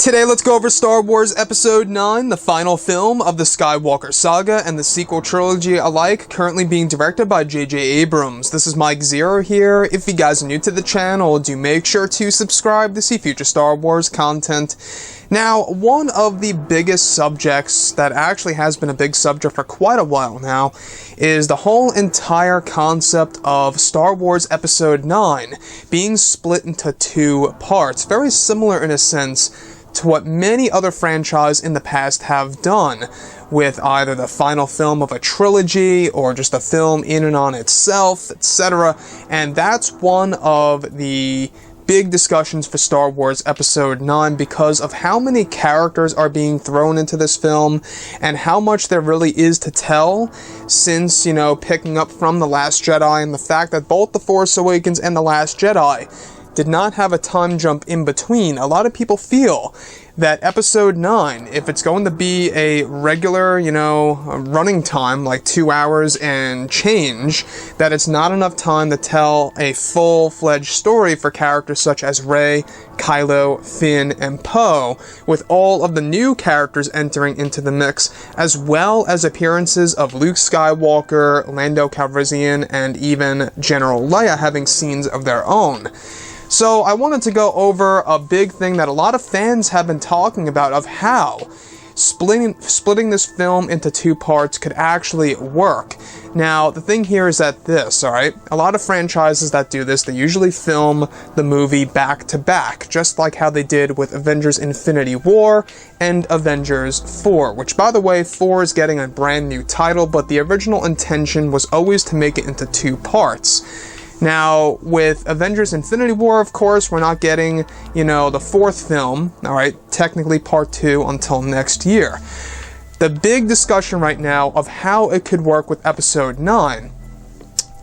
Today, let's go over Star Wars Episode 9, the final film of the Skywalker saga and the sequel trilogy alike, currently being directed by J.J. Abrams. This is Mike Zero here. If you guys are new to the channel, do make sure to subscribe to see future Star Wars content. Now, one of the biggest subjects that actually has been a big subject for quite a while now is the whole entire concept of Star Wars Episode 9 being split into two parts, very similar in a sense to what many other franchises in the past have done, with either the final film of a trilogy or just a film in and on itself, etc. And that's one of the big discussions for Star Wars Episode 9 because of how many characters are being thrown into this film and how much there really is to tell since, picking up from The Last Jedi and the fact that both The Force Awakens and The Last Jedi did not have a time jump in between. A lot of people feel that Episode 9, if it's going to be a regular, running time, like 2 hours and change, that it's not enough time to tell a full-fledged story for characters such as Rey, Kylo, Finn, and Poe, with all of the new characters entering into the mix, as well as appearances of Luke Skywalker, Lando Calrissian, and even General Leia having scenes of their own. So I wanted to go over a big thing that a lot of fans have been talking about of how splitting this film into two parts could actually work. Now, the thing here is that alright, a lot of franchises that do this, they usually film the movie back to back, just like how they did with Avengers Infinity War and Avengers 4, which, by the way, 4 is getting a brand new title, but the original intention was always to make it into two parts. Now, with Avengers Infinity War, of course, we're not getting, the fourth film, alright, technically part 2 until next year. The big discussion right now of how it could work with Episode 9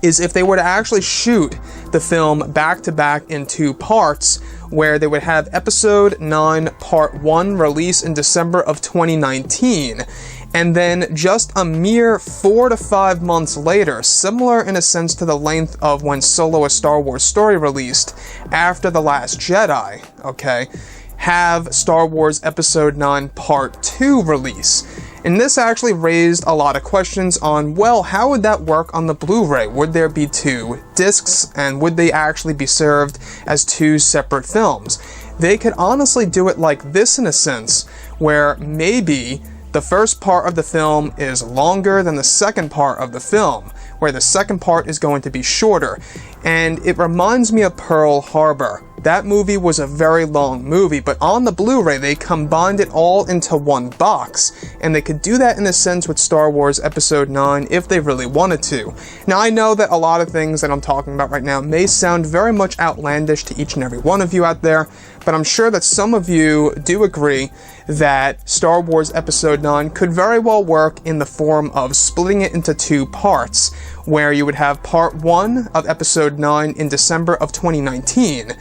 is if they were to actually shoot the film back-to-back in two parts, where they would have Episode 9 Part 1 release in December of 2019, and then just a mere 4 to 5 months later, similar in a sense to the length of when Solo: A Star Wars Story released after The Last Jedi, have Star Wars Episode 9 Part 2 release. And this actually raised a lot of questions on, well, how would that work on the Blu-ray? Would there be two discs, and would they actually be served as two separate films? They could honestly do it like this in a sense, where maybe the first part of the film is longer than the second part of the film, where the second part is going to be shorter. And it reminds me of Pearl Harbor. That movie was a very long movie, but on the Blu-ray they combined it all into one box, and they could do that in a sense with Star Wars Episode 9 if they really wanted to. Now, I know that a lot of things that I'm talking about right now may sound very much outlandish to each and every one of you out there, but I'm sure that some of you do agree that Star Wars Episode 9 could very well work in the form of splitting it into two parts, where you would have Part 1 of Episode 9 in December of 2019.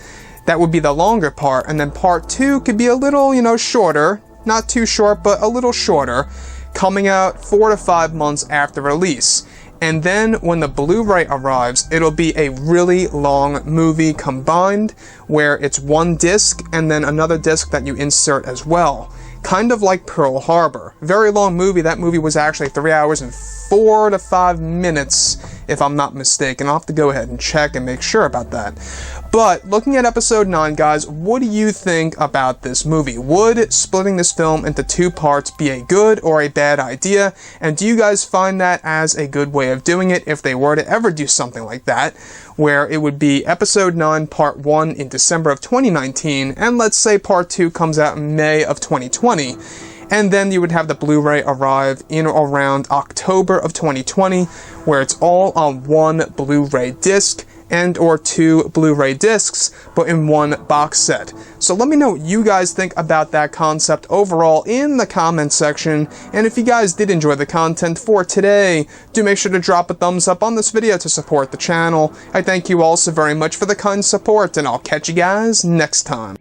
That would be the longer part, and then Part 2 could be a little, shorter, not too short, but a little shorter, coming out 4 to 5 months after release. And then when the Blu-ray arrives, it'll be a really long movie combined, where it's one disc and then another disc that you insert as well. Kind of like Pearl Harbor. Very long movie. That movie was actually 3 hours and 4 to 5 minutes, if I'm not mistaken. I'll have to go ahead and check and make sure about that. But looking at Episode 9, guys, what do you think about this movie? Would splitting this film into two parts be a good or a bad idea? And do you guys find that as a good way of doing it if they were to ever do something like that, where it would be Episode 9 Part 1 in December of 2019, and let's say Part 2 comes out in May of 2020, and then you would have the Blu-ray arrive in or around October of 2020, where it's all on one Blu-ray disc, and or two Blu-ray discs, but in one box set. So let me know what you guys think about that concept overall in the comment section, and if you guys did enjoy the content for today, do make sure to drop a thumbs up on this video to support the channel. I thank you all so very much for the kind support, and I'll catch you guys next time.